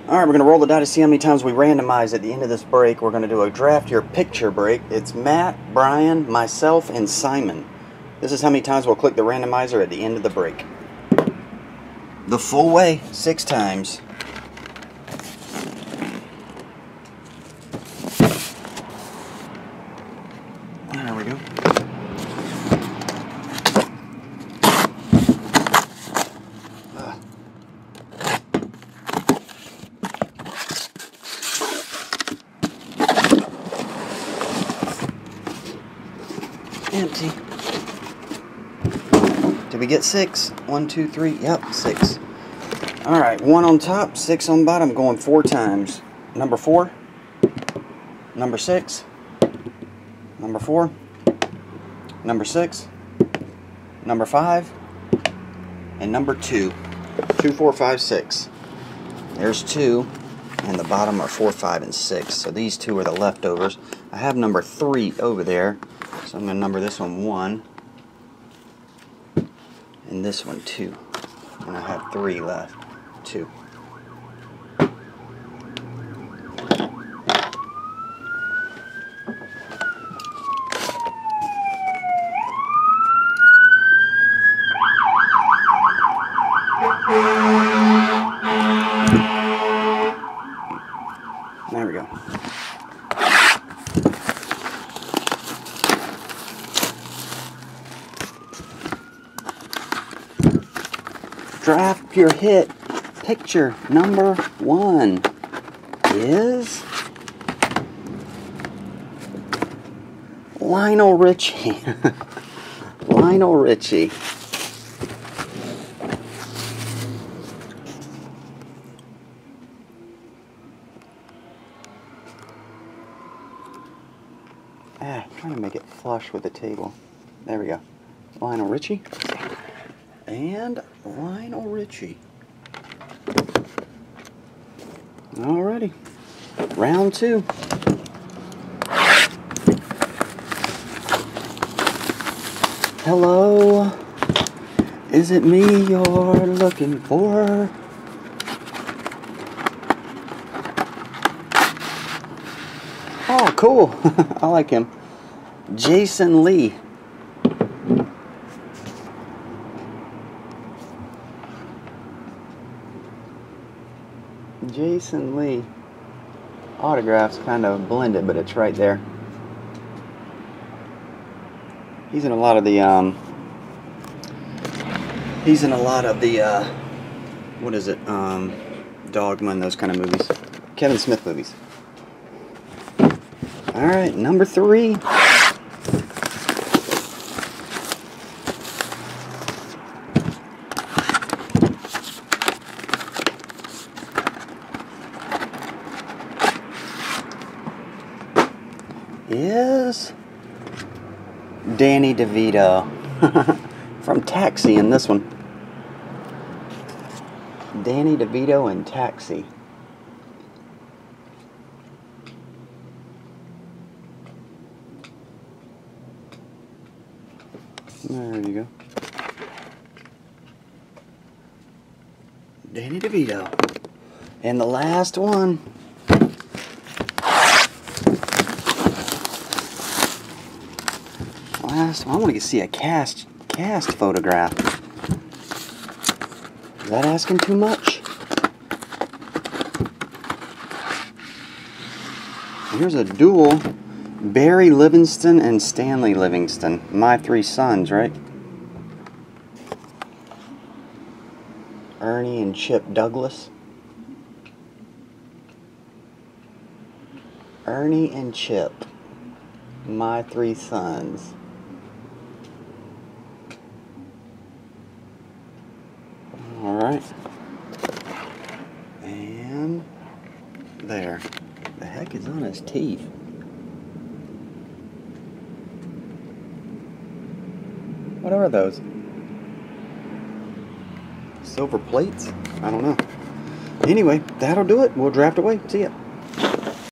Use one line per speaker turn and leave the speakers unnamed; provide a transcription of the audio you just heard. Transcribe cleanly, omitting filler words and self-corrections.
Alright, we're going to roll the die to see how many times we randomize at the end of this break. We're going to do a draft your picture break. It's Matt, Brian, myself, and Simon. This is how many times we'll click the randomizer at the end of the break. The full way, 6 times. There we go. Empty. Did we get 6? 1, 2, 3. Yep, 6. Alright, 1 on top, 6 on bottom, going 4 times. Number 4. Number 6. Number 4. Number 6. Number 5. And number 2. 2, 4, 5, 6. There's 2. And the bottom are 4, 5, and 6. So these 2 are the leftovers. I have number 3 over there. So I'm going to number this one 1. And this one 2. And I have 3 left. 2. There we go. Draft your hit. Picture number 1 is Lionel Richie. Lionel Richie. Trying to make it flush with the table. There we go. Lionel Richie. And Lionel Richie. Alrighty. Round 2. Hello. Is it me you're looking for? Oh, cool. I like him. Jason Lee. Jason Lee. Autograph's kind of blended, but it's right there. He's in a lot of the what is it? Dogma and those kind of movies. Kevin Smith movies. Alright, number 3. Is Danny DeVito from Taxi in this one. Danny DeVito in Taxi. There you go. Danny DeVito. And the last one. I want to see a cast photograph. Is that asking too much? Here's a duel. Barry Livingston and Stanley Livingston. My 3 sons, right? Ernie and Chip Douglas. Ernie and Chip. My 3 sons. Alright. And there. The heck is on his teeth? What are those? Silver plates? I don't know. Anyway, that'll do it. We'll draft away. See ya.